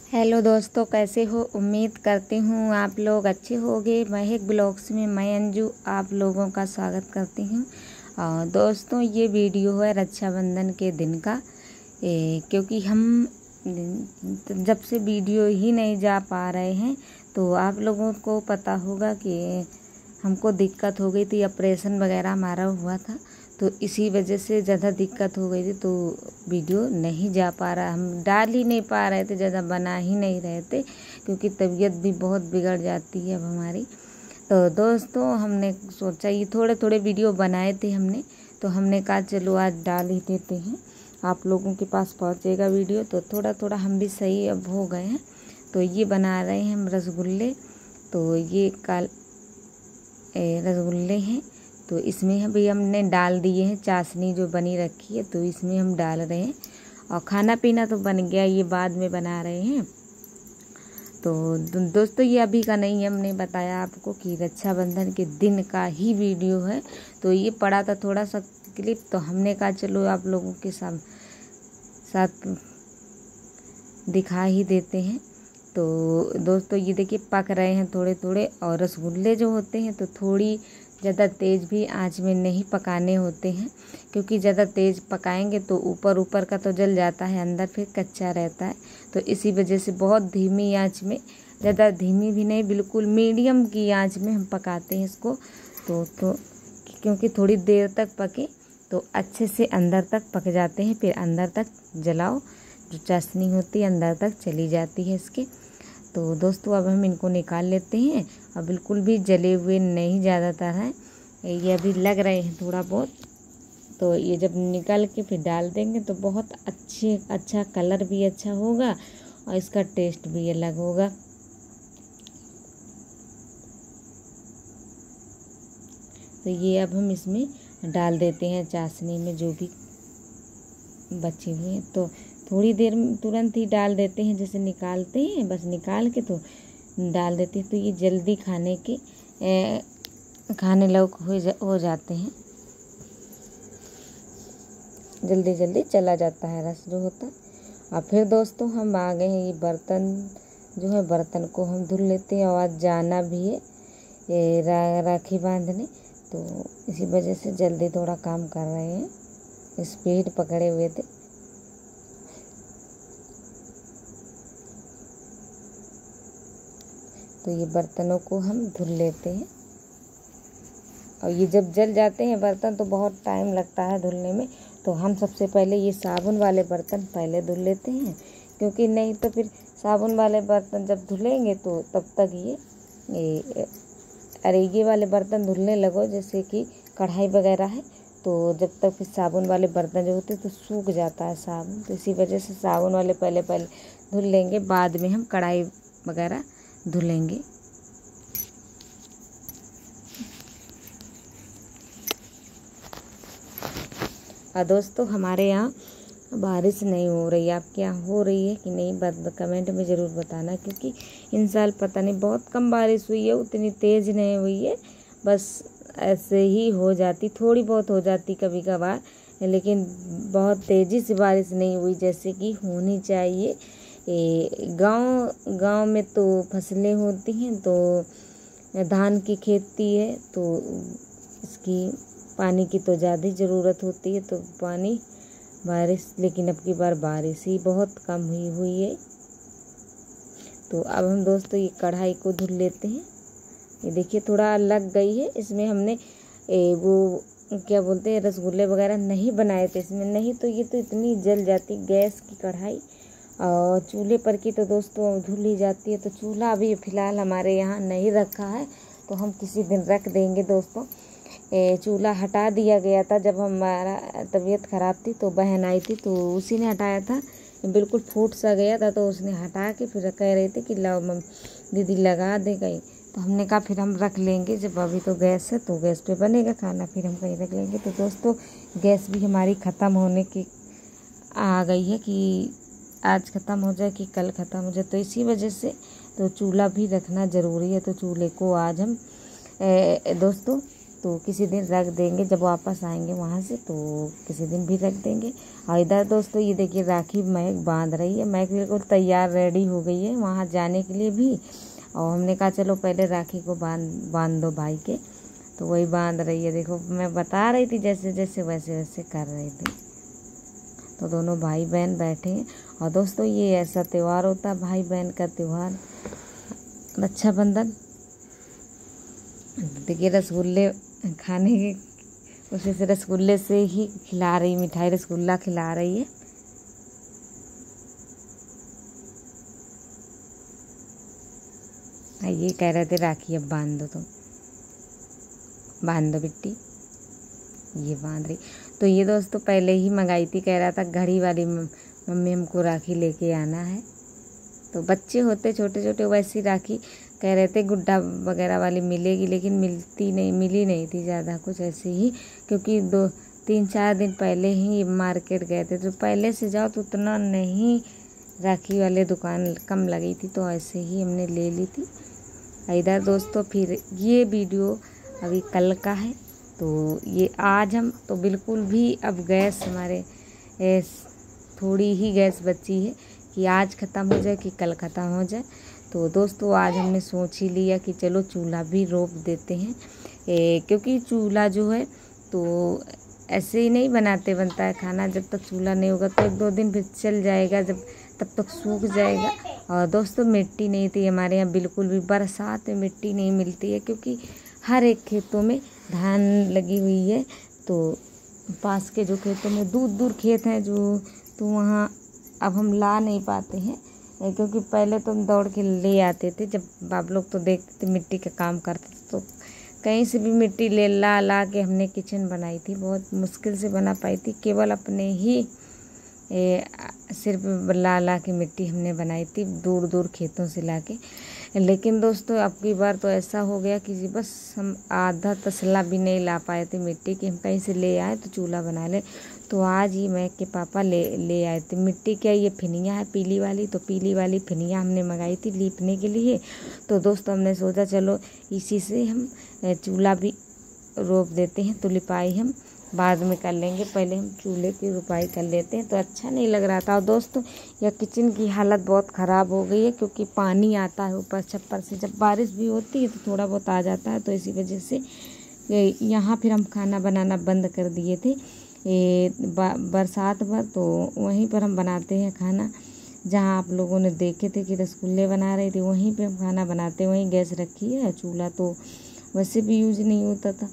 Hello दोस्तों, कैसे हो। उम्मीद करती हूँ आप लोग अच्छे होंगे। महक ब्लॉग्स में मैं अंजू आप लोगों का स्वागत करती हूँ। दोस्तों, ये वीडियो है रक्षाबंधन के दिन का। क्योंकि हम जब से वीडियो ही नहीं जा पा रहे हैं, तो आप लोगों को पता होगा कि हमको दिक्कत हो गई थी, ऑपरेशन वगैरह हमारा हुआ था, तो इसी वजह से ज़्यादा दिक्कत हो गई थी, तो वीडियो नहीं जा पा रहा, हम डाल ही नहीं पा रहे थे, ज़्यादा बना ही नहीं रहे थे, क्योंकि तबीयत भी बहुत बिगड़ जाती है अब हमारी। तो दोस्तों, हमने सोचा ये थोड़े थोड़े वीडियो बनाए थे हमने, तो हमने कहा चलो आज डाल ही देते हैं, आप लोगों के पास पहुंचेगा वीडियो। तो थोड़ा थोड़ा हम भी सही अब हो गए हैं। तो ये बना रहे हैं हम रसगुल्ले। तो ये रसगुल्ले हैं, तो इसमें अभी हमने डाल दिए हैं चाशनी जो बनी रखी है, तो इसमें हम डाल रहे हैं। और खाना पीना तो बन गया, ये बाद में बना रहे हैं। तो दोस्तों, ये अभी का नहीं है, हमने बताया आपको कि रक्षाबंधन के दिन का ही वीडियो है। तो ये पड़ा था थोड़ा सा क्लिप, तो हमने कहा चलो आप लोगों के साथ दिखा ही देते हैं। तो दोस्तों, ये देखिए पक रहे हैं थोड़े थोड़े। और रसगुल्ले जो होते हैं तो थोड़ी ज़्यादा तेज़ भी आंच में नहीं पकाने होते हैं, क्योंकि ज़्यादा तेज़ पकाएंगे तो ऊपर ऊपर का तो जल जाता है, अंदर फिर कच्चा रहता है। तो इसी वजह से बहुत धीमी आंच में, ज़्यादा धीमी भी नहीं, बिल्कुल मीडियम की आंच में हम पकाते हैं इसको। तो क्योंकि थोड़ी देर तक पके तो अच्छे से अंदर तक पक जाते हैं, फिर अंदर तक जलाओ, जो चाशनी होती है अंदर तक चली जाती है इसके। तो दोस्तों, अब हम इनको निकाल लेते हैं। और बिल्कुल भी जले हुए नहीं ज़्यादातर हैं, ये अभी लग रहे हैं थोड़ा बहुत। तो ये जब निकाल के फिर डाल देंगे तो बहुत अच्छा कलर भी अच्छा होगा और इसका टेस्ट भी अलग होगा। तो ये अब हम इसमें डाल देते हैं चाशनी में, जो भी बचे हुए हैं। तो थोड़ी देर में तुरंत ही डाल देते हैं, जैसे निकालते हैं बस निकाल के तो डाल देते हैं। तो ये जल्दी खाने लायक हो जाते हैं, जल्दी जल्दी चला जाता है रस जो होता है। और फिर दोस्तों, हम आ गए हैं, ये बर्तन जो है, बर्तन को हम धुल लेते हैं। और आज जाना भी है ये राखी बांधने, तो इसी वजह से जल्दी थोड़ा काम कर रहे हैं, स्पीड पकड़े हुए थे। तो ये बर्तनों को हम धुल लेते हैं। और ये जब जल जाते हैं बर्तन तो बहुत टाइम लगता है धुलने में, तो हम सबसे पहले ये साबुन वाले बर्तन पहले धुल लेते हैं, क्योंकि नहीं तो फिर साबुन वाले बर्तन जब धुलेंगे तो तब तक ये वाले बर्तन धुलने लगो, जैसे कि कढ़ाई वगैरह है, तो जब तक फिर साबुन वाले बर्तन जो होते हैं तो सूख जाता है साबुन। तो इसी वजह से साबुन वाले पहले धुल लेंगे, बाद में हम कढ़ाई वगैरह धुलेंगे। और दोस्तों, हमारे यहाँ बारिश नहीं हो रही, आपके यहाँ हो रही है कि नहीं कमेंट में ज़रूर बताना, क्योंकि इन साल पता नहीं बहुत कम बारिश हुई है, उतनी तेज़ नहीं हुई है, बस ऐसे ही हो जाती, थोड़ी बहुत हो जाती कभी कभार, लेकिन बहुत तेज़ी से बारिश नहीं हुई जैसे कि होनी चाहिए। गांव में तो फसलें होती हैं, तो धान की खेती है, तो इसकी पानी की तो ज़्यादा ज़रूरत होती है, तो बारिश, लेकिन अब की बार बारिश ही बहुत कम हुई है। तो अब हम दोस्तों ये कढ़ाई को धुल लेते हैं। ये देखिए थोड़ा लग गई है, इसमें हमने वो क्या बोलते हैं रसगुल्ले वगैरह नहीं बनाए थे इसमें, नहीं तो ये तो इतनी जल जाती गैस की कढ़ाई। और चूल्हे पर की तो दोस्तों धुल ही जाती है। तो चूल्हा अभी फ़िलहाल हमारे यहाँ नहीं रखा है, तो हम किसी दिन रख देंगे दोस्तों। चूल्हा हटा दिया गया था जब हमारा तबीयत ख़राब थी, तो बहन आई थी तो उसी ने हटाया था, बिल्कुल फूट सा गया था, तो उसने हटा के फिर कह रही थी कि लाओ दीदी लगा दे गई। तो हमने कहा फिर हम रख लेंगे, जब अभी तो गैस है तो गैस पे बनेगा खाना, फिर हम कहीं रख लेंगे। तो दोस्तों, गैस भी हमारी ख़त्म होने की आ गई है कि आज ख़त्म हो जाए कि कल ख़त्म हो जाए, तो इसी वजह से तो चूल्हा भी रखना ज़रूरी है। तो चूल्हे को आज हम दोस्तों तो किसी दिन रख देंगे, जब वापस आएंगे वहाँ से तो किसी दिन भी रख देंगे। और इधर दोस्तों ये देखिए राखी महक बांध रही है। महक बिल्कुल तैयार रेडी हो गई है वहाँ जाने के लिए भी। और हमने कहा चलो पहले राखी को बांध दो भाई के, तो वही बांध रही है। देखो मैं बता रही थी जैसे जैसे वैसे वैसे कर रहे थे। तो दोनों भाई बहन बैठे हैं। और दोस्तों ये ऐसा त्यौहार होता है भाई बहन का त्यौहार, रक्षाबंधन। देखिए रसगुल्ले खाने के उसी से रसगुल्ले से ही खिला रही, मिठाई रसगुल्ला खिला रही है। ये कह रहे थे राखी अब बांध दो, तुम बांध दो बिट्टी, ये बांध रही। तो ये दोस्तों पहले ही मंगाई थी, कह रहा था घड़ी वाली मम्मी हमको राखी लेके आना है। तो बच्चे होते छोटे छोटे वैसी राखी कह रहे थे गुड्डा वगैरह वाली मिलेगी, लेकिन मिली नहीं थी ज़्यादा कुछ ऐसे ही, क्योंकि 2-3-4 दिन पहले ही मार्केट गए थे। तो पहले से जाओ तो उतना नहीं राखी वाले दुकान कम लगी थी, तो ऐसे ही हमने ले ली थी। इधर दोस्तों फिर ये वीडियो अभी कल का है, तो ये आज हम तो बिल्कुल भी अब गैस हमारे थोड़ी ही गैस बची है कि आज ख़त्म हो जाए कि कल ख़त्म हो जाए। तो दोस्तों आज हमने सोच ही लिया कि चलो चूल्हा भी रोक देते हैं, क्योंकि चूल्हा जो है तो ऐसे ही नहीं बनता है खाना। जब तक चूल्हा नहीं होगा तो 1-2 दिन फिर चल जाएगा, जब तब तक सूख जाएगा। और दोस्तों मिट्टी नहीं थी हमारे यहाँ बिल्कुल भी, बरसात में मिट्टी नहीं मिलती है, क्योंकि हर एक खेतों में धान लगी हुई है। तो पास के जो खेतों में दूर खेत हैं जो, तो वहाँ अब हम ला नहीं पाते हैं, क्योंकि पहले तो हम दौड़ के ले आते थे। जब आप लोग तो देखते थे मिट्टी का काम करते थे, तो कहीं से भी मिट्टी ला के हमने किचन बनाई थी। बहुत मुश्किल से बना पाई थी, केवल अपने ही सिर्फ ला के मिट्टी हमने बनाई थी, दूर खेतों से ला के। लेकिन दोस्तों अब की बार तो ऐसा हो गया कि बस हम आधा तसला भी नहीं ला पाए थे मिट्टी की, हम कहीं से ले आए तो चूल्हा बना ले। तो आज ही मैं के पापा ले आए थे मिट्टी। क्या ये फिनिया है पीली वाली, तो पीली वाली फिनिया हमने मंगाई थी लीपने के लिए। तो दोस्तों हमने सोचा चलो इसी से हम चूल्हा भी रोप देते हैं, तो लिपाई हम बाद में कर लेंगे, पहले हम चूल्हे की रुपाई कर लेते हैं। तो अच्छा नहीं लग रहा था। और दोस्तों यह किचन की हालत बहुत ख़राब हो गई है, क्योंकि पानी आता है ऊपर छप्पर से, जब बारिश भी होती है तो थोड़ा बहुत आ जाता है। तो इसी वजह से यहाँ फिर हम खाना बनाना बंद कर दिए थे बरसात भर। तो वहीं पर हम बनाते हैं खाना, जहाँ आप लोगों ने देखे थे कि रसगुल्ले बना रहे थे, वहीं पे हम खाना बनाते हैं। वहीं गैस रखी है, चूल्हा तो वैसे भी यूज नहीं होता था।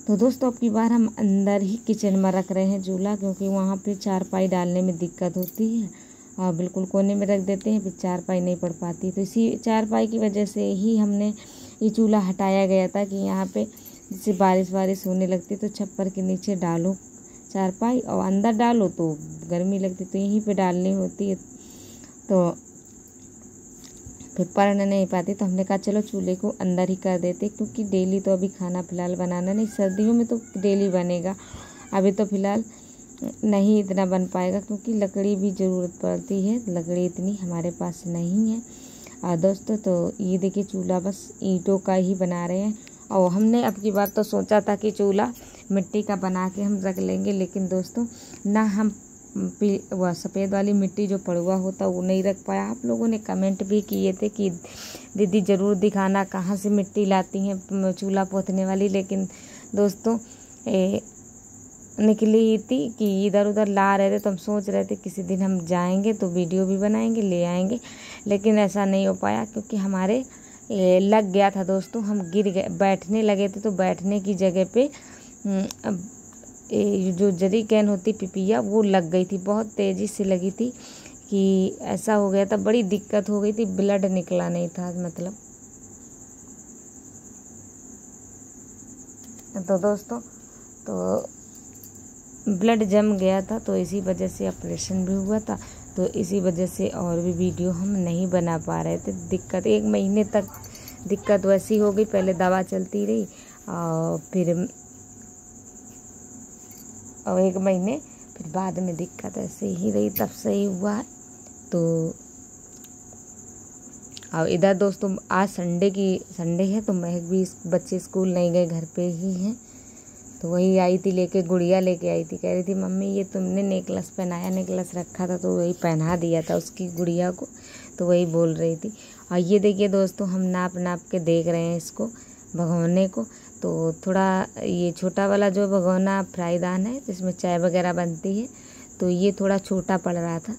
तो दोस्तों अब की बार हम अंदर ही किचन में रख रहे हैं चूल्हा, क्योंकि वहाँ पे चारपाई डालने में दिक्कत होती है, और बिल्कुल कोने में रख देते हैं, फिर चारपाई नहीं पड़ पाती। तो इसी चारपाई की वजह से ही हमने ये चूल्हा हटाया गया था, कि यहाँ पे जैसे बारिश होने लगती तो छप्पर के नीचे डालो चारपाई, और अंदर डालो तो गर्मी लगती, तो यहीं पे डालनी होती है, तो फिर पड़ नहीं पाती। तो हमने कहा चलो चूल्हे को अंदर ही कर देते, क्योंकि डेली तो अभी खाना फ़िलहाल बनाना नहीं, सर्दियों में तो डेली बनेगा, अभी तो फ़िलहाल नहीं इतना बन पाएगा, क्योंकि लकड़ी भी ज़रूरत पड़ती है, लकड़ी इतनी हमारे पास नहीं है। और दोस्तों तो ये देखिए चूल्हा बस ईंटों का ही बना रहे हैं। और हमने अब की बार तो सोचा था कि चूल्हा मिट्टी का बना के हम रख लेंगे, लेकिन दोस्तों ना हम वह सफ़ेद वाली मिट्टी जो पड़ुआ होता वो नहीं रख पाया। आप लोगों ने कमेंट भी किए थे कि दीदी ज़रूर दिखाना कहाँ से मिट्टी लाती हैं चूल्हा पोतने वाली, लेकिन दोस्तों निकली ही थी कि इधर उधर ला रहे थे। तो हम सोच रहे थे किसी दिन हम जाएंगे तो वीडियो भी बनाएंगे, ले आएंगे, लेकिन ऐसा नहीं हो पाया, क्योंकि हमारे लग गया था दोस्तों, हम गिर गए, बैठने लगे थे तो बैठने की जगह पे जो जरी कैन होती पिपिया वो लग गई थी, बहुत तेज़ी से लगी थी, कि ऐसा हो गया था, बड़ी दिक्कत हो गई थी, ब्लड निकला नहीं था मतलब। तो दोस्तों तो ब्लड जम गया था, तो इसी वजह से ऑपरेशन भी हुआ था। तो इसी वजह से और भी वीडियो हम नहीं बना पा रहे थे। दिक्कत 1 महीने तक दिक्कत वैसी हो गई, पहले दवा चलती रही और फिर 1 महीने फिर बाद में दिक्कत ऐसे ही रही, तब सही हुआ है। तो और इधर दोस्तों आज संडे है तो महक भी बच्चे स्कूल नहीं गए, घर पे ही हैं। तो वही आई थी लेके, गुड़िया लेके आई थी, कह रही थी मम्मी ये तुमने नेकलेस पहनाया, नेकलेस रखा था तो वही पहना दिया था उसकी गुड़िया को, तो वही बोल रही थी। और ये देखिए दोस्तों हम नाप के देख रहे हैं इसको भगोने को। तो थोड़ा ये छोटा वाला जो भगोना फ्राईदान है जिसमें चाय वगैरह बनती है, तो ये थोड़ा छोटा पड़ रहा था